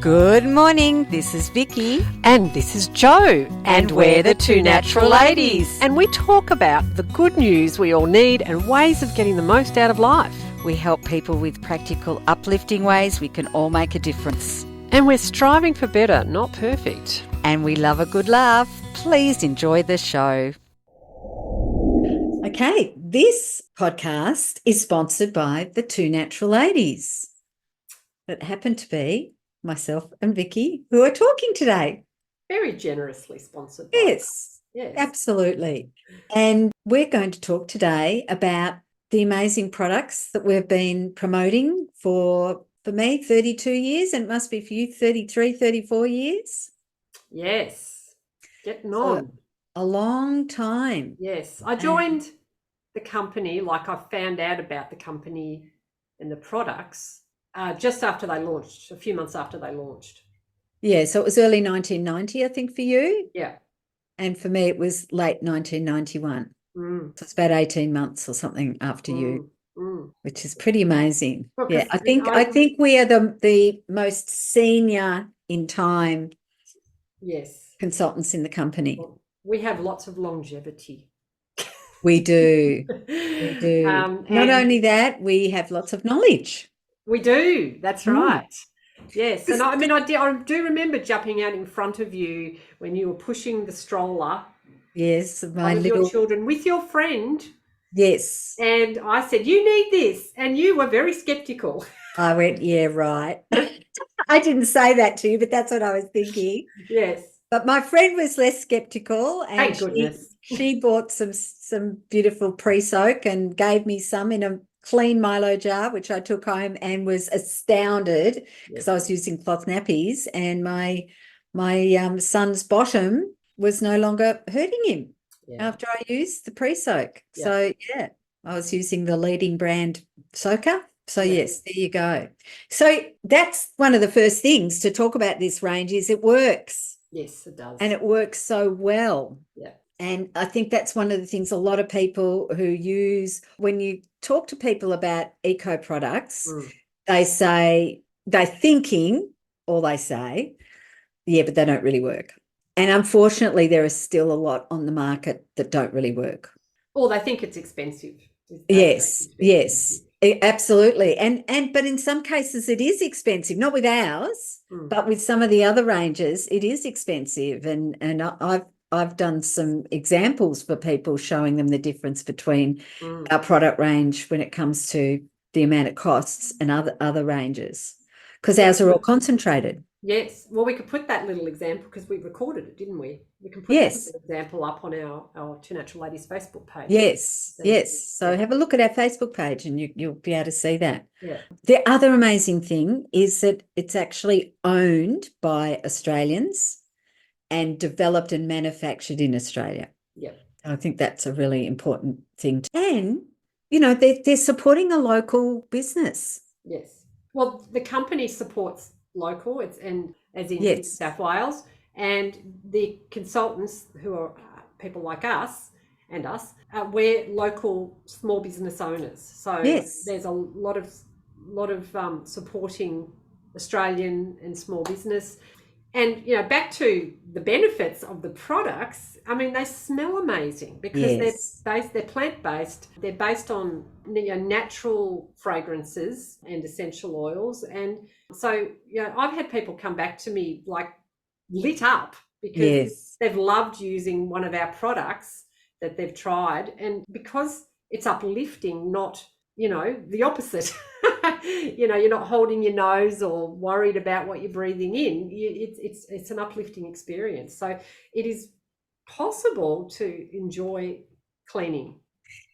Good morning, this is Vicky. And this is Jo. And we're the Two Natural Ladies. And we talk about the good news we all need and ways of getting the most out of life. We help people with practical, uplifting ways we can all make a difference. And we're striving for better, not perfect. And we love a good laugh. Please enjoy the show. Okay, this podcast is sponsored by the Two Natural Ladies. It happened to be myself and Vicky who are talking today. Very generously sponsored by Yes, absolutely. And we're going to talk today about the amazing products that we've been promoting for me, 32 years, and it must be for you, 33, 34 years. Yes, getting on. So, a long time. Yes, I joined the company, like I found out about the company and the products just after they launched, a few months after they launched. Yeah, so it was early 1990, I think, for you. Yeah. And for me, it was late 1991. So it's about 18 months or something after you, which is pretty amazing. Well, yeah, I think we are the most senior in time consultants in the company. Well, we have lots of longevity. We do. We do. Not only that, we have lots of knowledge. We do. That's right. Yes. And I do remember jumping out in front of you when you were pushing the stroller. Yes, your children with your friend. Yes. And I said, you need this. And you were very skeptical. I went, yeah, right. I didn't say that to you, but that's what I was thinking. Yes. But my friend was less skeptical, and thank goodness. She bought some beautiful pre-soak and gave me some in a clean Milo jar, which I took home and was astounded because I was using cloth nappies, and my son's bottom was no longer hurting him after I used the pre-soak. Yeah. So, I was using the leading brand soaker. So, yes, there you go. So that's one of the first things to talk about this range is it works. Yes, it does. And it works so well. Yeah. And I think that's one of the things a lot of people who use, when you talk to people about eco products, they say, they're thinking, or they say, yeah, but they don't really work. And unfortunately, there is still a lot on the market that don't really work. Or they think it's expensive. Yes, absolutely. But in some cases it is expensive, not with ours, but with some of the other ranges, it is expensive. And I've done some examples for people showing them the difference between our product range when it comes to the amount it costs and other ranges, because ours are all concentrated. Yes. Well, we could put that little example because we recorded it, didn't we? We can put that example up on our Two Natural Ladies Facebook page. Yes. So have a look at our Facebook page and you'll be able to see that. Yeah. The other amazing thing is that it's actually owned by Australians and developed and manufactured in Australia. Yeah. I think that's a really important thing. And, they're supporting a local business. Yes. Well, the company supports local, as in New South Wales, and the consultants who are people like us and us, we're local small business owners. So there's a lot of supporting Australian and small business. And, back to the benefits of the products, I mean, they smell amazing because they're plant-based. They're based on natural fragrances and essential oils. And so, I've had people come back to me like lit up because they've loved using one of our products that they've tried. And because it's uplifting, not, the opposite. You're not holding your nose or worried about what you're breathing in. It's an uplifting experience. So it is possible to enjoy cleaning.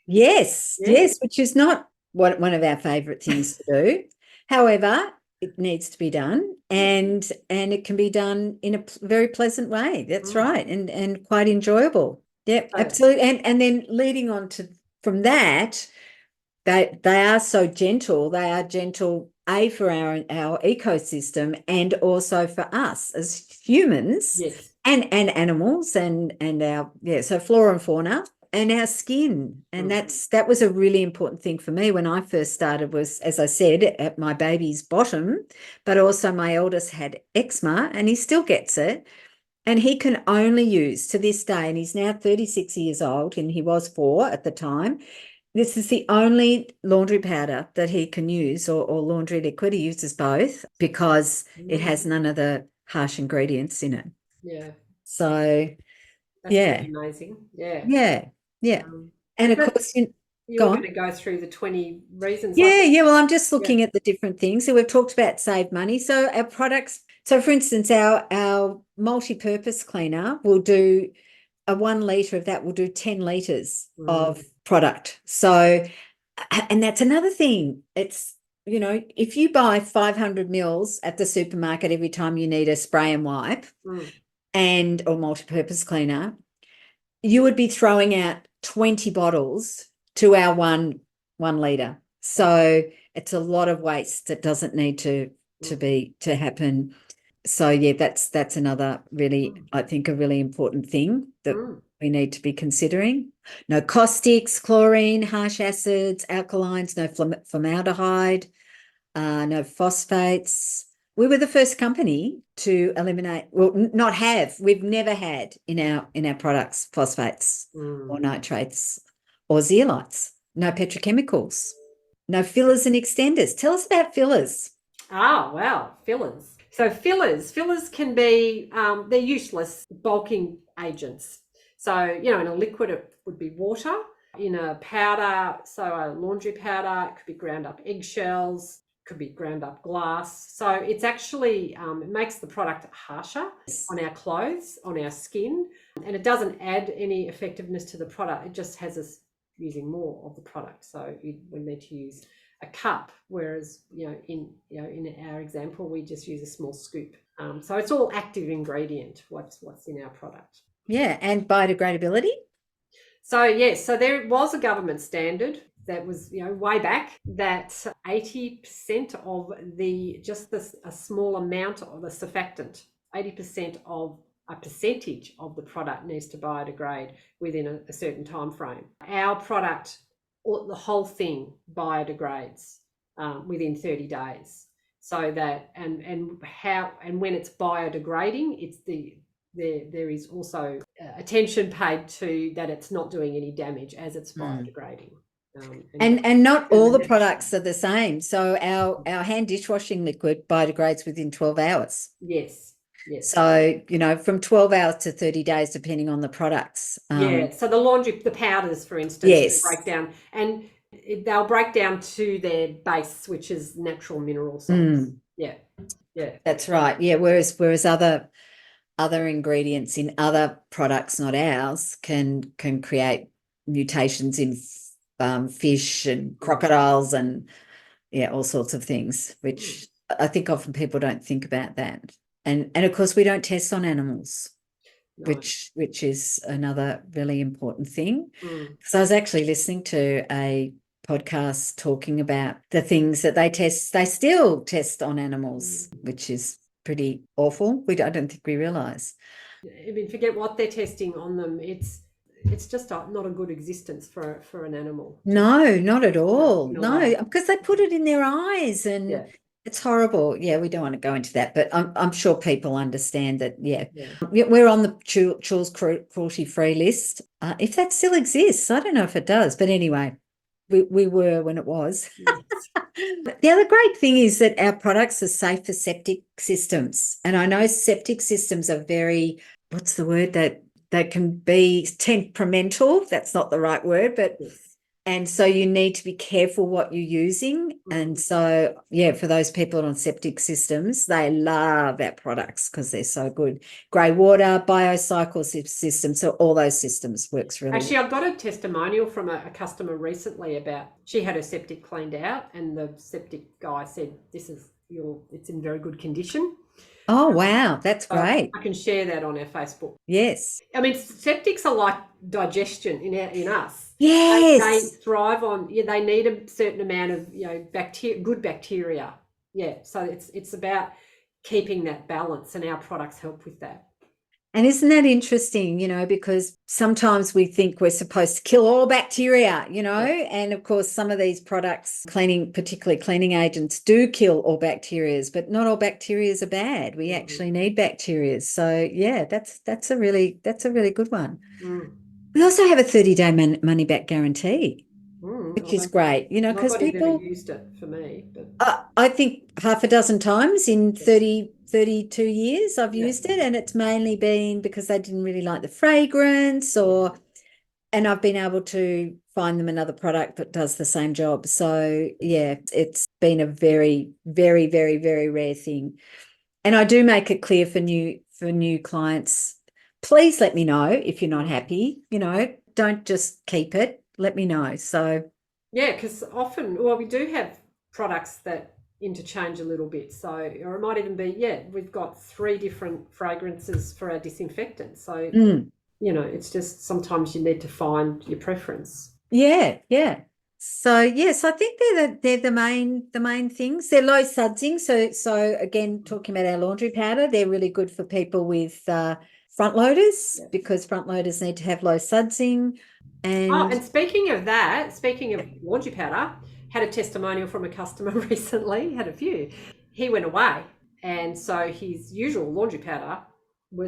Yes, which is not one of our favourite things to do. However, it needs to be done, and it can be done in a very pleasant way. That's right, and quite enjoyable. Yeah, absolutely. And then leading on from that. They are so gentle. They are gentle, for our ecosystem and also for us as humans and animals and our, so flora and fauna. and our skin. And that was a really important thing for me when I first started was, as I said, at my baby's bottom, but also my eldest had eczema and he still gets it. And he can only use to this day, and he's now 36 years old and he was 4 at the time. This is the only laundry powder that he can use or laundry liquid. He uses both because it has none of the harsh ingredients in it. Yeah. So, that's pretty amazing. Yeah. And of course, you're going to go through the 20 reasons. Well, I'm just looking at the different things. So we've talked about save money. So our products, so for instance, our multi-purpose cleaner will do a 1 litre of that will do 10 litres of product. So, and that's another thing. It's, if you buy 500 mils at the supermarket every time you need a spray and wipe or multi-purpose cleaner, you would be throwing out 20 bottles to our one litre. So it's a lot of waste that doesn't need to happen. So that's another really, I think, a really important thing that we need to be considering. No caustics, chlorine, harsh acids, alkalines, no formaldehyde, no phosphates. We were the first company to eliminate, we've never had in our products phosphates or nitrates or zeolites, no petrochemicals, no fillers and extenders. Tell us about fillers. Oh, wow, fillers. So fillers can be, they're useless bulking agents. So, in a liquid, it would be water. In a powder, so a laundry powder, it could be ground up eggshells, could be ground up glass. So it's actually, it makes the product harsher on our clothes, on our skin, and it doesn't add any effectiveness to the product. It just has us using more of the product. So we need to use a cup, whereas in our example we just use a small scoop. So it's all active ingredient. What's in our product? Yeah, and biodegradability. So yes, so there was a government standard that was way back that 80% of a small amount of the surfactant, 80% of a percentage of the product needs to biodegrade within a certain time frame. Our product, the whole thing biodegrades within 30 days. So that and when it's biodegrading, it's there is also attention paid to that it's not doing any damage as it's biodegrading. And not all the products are the same. So our hand dishwashing liquid biodegrades within 12 hours. Yes. So, from 12 hours to 30 days, depending on the products. So the powders, for instance, break down and they'll break down to their base, which is natural mineral salts. Yeah. That's right. Yeah. Whereas other ingredients in other products, not ours, can create mutations in fish and crocodiles and all sorts of things, which I think often people don't think about that. And of course we don't test on animals, which is another really important thing. So I was actually listening to a podcast talking about the things that they still test on animals, which is pretty awful. I don't think we realise. I mean, forget what they're testing on them. It's just not a good existence for an animal. No, not at all. No, because they put it in their eyes and it's horrible. Yeah, we don't want to go into that, but I'm sure people understand that. Yeah. We're on the Child's cruelty-free list. If that still exists, I don't know if it does, but anyway, we were when it was. The other great thing is that our products are safe for septic systems. And I know septic systems are very, what's the word, that can be temperamental. That's not the right word, but and so you need to be careful what you're using. And so, for those people on septic systems, they love our products because they're so good. Grey water, biocycle system, so all those systems works really Actually, I've got a testimonial from a customer recently about she had her septic cleaned out and the septic guy said, it's in very good condition. Oh, wow. That's great. I can share that on our Facebook. Yes. I mean, septics are like digestion in us. Yes. They thrive on, they need a certain amount of, good bacteria. Yeah. So it's about keeping that balance and our products help with that. And isn't that interesting, because sometimes we think we're supposed to kill all bacteria, and of course some of these products, particularly cleaning agents, do kill all bacteria, but not all bacteria are bad. We actually need bacteria. So yeah, that's a really good one. We also have a 30-day money back guarantee, which is great, because Nobody's ever people, used it for me, but I think half a dozen times in 32 years I've used it, and it's mainly been because they didn't really like the fragrance, and I've been able to find them another product that does the same job. So yeah, it's been a very, very, very, very rare thing. And I do make it clear for new clients, please let me know if you're not happy, don't just keep it. Let me know. So yeah, because often, we do have products that interchange a little bit. So, or it might even be, we've got 3 different fragrances for our disinfectant. So, it's just sometimes you need to find your preference. Yeah. So yes, I think they're the main things. They're low sudsing. So again, talking about our laundry powder, they're really good for people with front loaders, because front loaders need to have low sudsing. And speaking of laundry powder, had a testimonial from a customer recently, had a few. He went away, and so his usual laundry powder,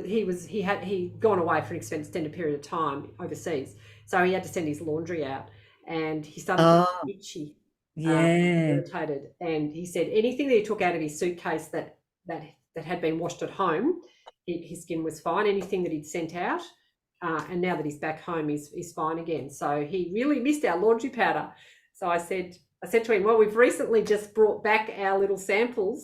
he'd gone away for an extended period of time overseas, so he had to send his laundry out, and he started to get itchy, irritated, and he said anything that he took out of his suitcase that had been washed at home, his skin was fine. Anything that he'd sent out. And now that he's back home, he's fine again. So he really missed our laundry powder. So I said to him, well, we've recently just brought back our little sample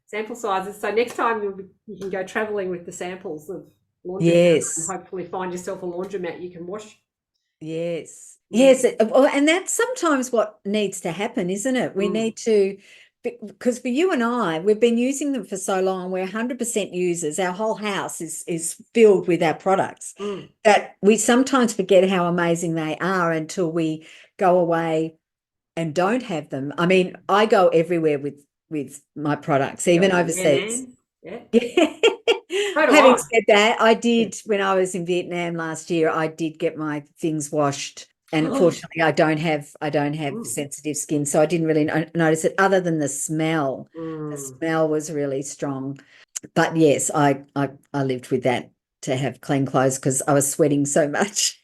sizes. So next time you can go traveling with the samples of laundry powder and hopefully find yourself a laundromat you can wash. Yes. Well, and that's sometimes what needs to happen, isn't it? We need to, because for you and I, we've been using them for so long. We're 100% users. Our whole house is filled with our products that we sometimes forget how amazing they are until we go away and don't have them. I mean, I go everywhere with my products, even overseas. Yeah. Having said that, I did, when I was in Vietnam last year, I did get my things washed. And fortunately, I don't have sensitive skin, so I didn't really notice it, other than the smell. The smell was really strong. But yes, I lived with that, to have clean clothes, because I was sweating so much.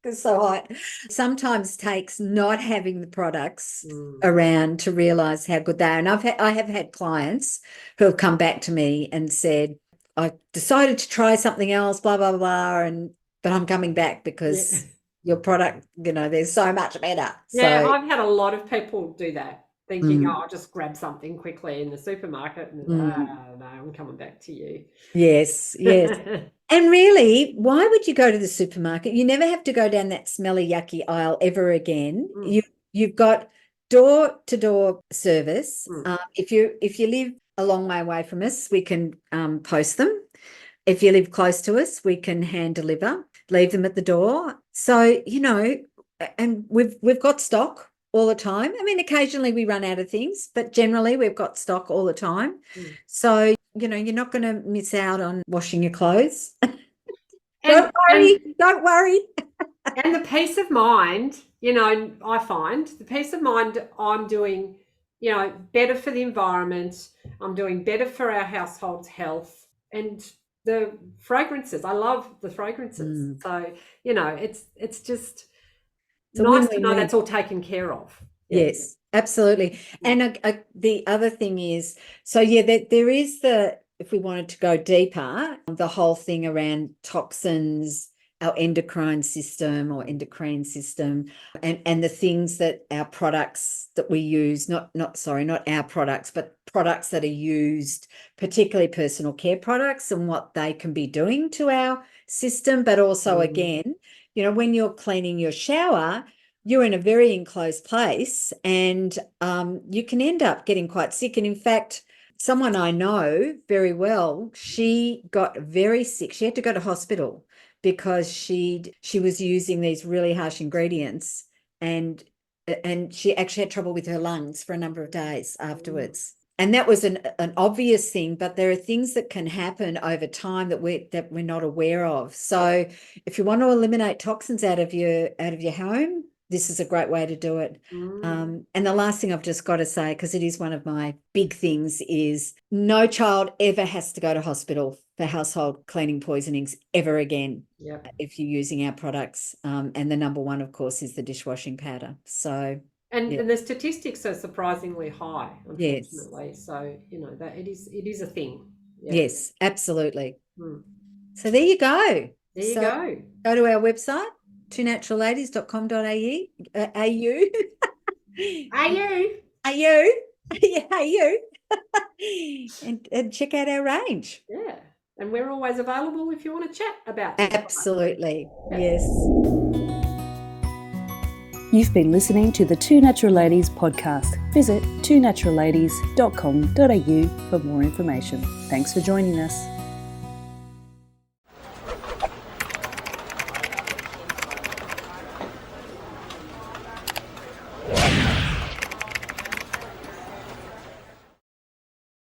It's so hot. Sometimes takes not having the products around to realize how good they are. And I have had clients who have come back to me and said, I decided to try something else, blah, blah, blah, but I'm coming back because your product, there's so much better. Yeah, so, I've had a lot of people do that, thinking, I'll just grab something quickly in the supermarket and no, I'm coming back to you. Yes. And really, why would you go to the supermarket? You never have to go down that smelly, yucky aisle ever again. You've got door-to-door service. If you live a long way away from us, we can post them. If you live close to us, we can hand deliver, leave them at the door. So, and we've got stock all the time. I mean, occasionally we run out of things, but generally we've got stock all the time. So, you're not going to miss out on washing your clothes. Don't worry. And the peace of mind, I find the peace of mind I'm doing, better for the environment. I'm doing better for our household's health, and the fragrances. I love the fragrances. So, it's just nice to know that's all taken care of. Yes, absolutely. And the other thing is, so there is if we wanted to go deeper, the whole thing around toxins, our endocrine system, and the things that our products that we use, not our products, but products that are used, particularly personal care products, and what they can be doing to our system. But also, again, when you're cleaning your shower, you're in a very enclosed place, and you can end up getting quite sick. And in fact, someone I know very well, she got very sick. She had to go to hospital because she was using these really harsh ingredients, and she actually had trouble with her lungs for a number of days afterwards. And that was an obvious thing, but there are things that can happen over time that we're not aware of. So if you want to eliminate toxins out of your home, this is a great way to do it. And the last thing I've just got to say, because it is one of my big things, is no child ever has to go to hospital for household cleaning poisonings ever again. If you're using our products. And the number one, of course, is the dishwashing powder. So. And the statistics are surprisingly high, unfortunately. Yes. So, that it is a thing. Yes, absolutely. So there you go. Go to our website, twonaturalladies.com.au. And check out our range. Yeah. And we're always available if you want to chat about it. Absolutely. Yes. You've been listening to the Two Natural Ladies podcast. Visit twonaturalladies.com.au for more information. Thanks for joining us.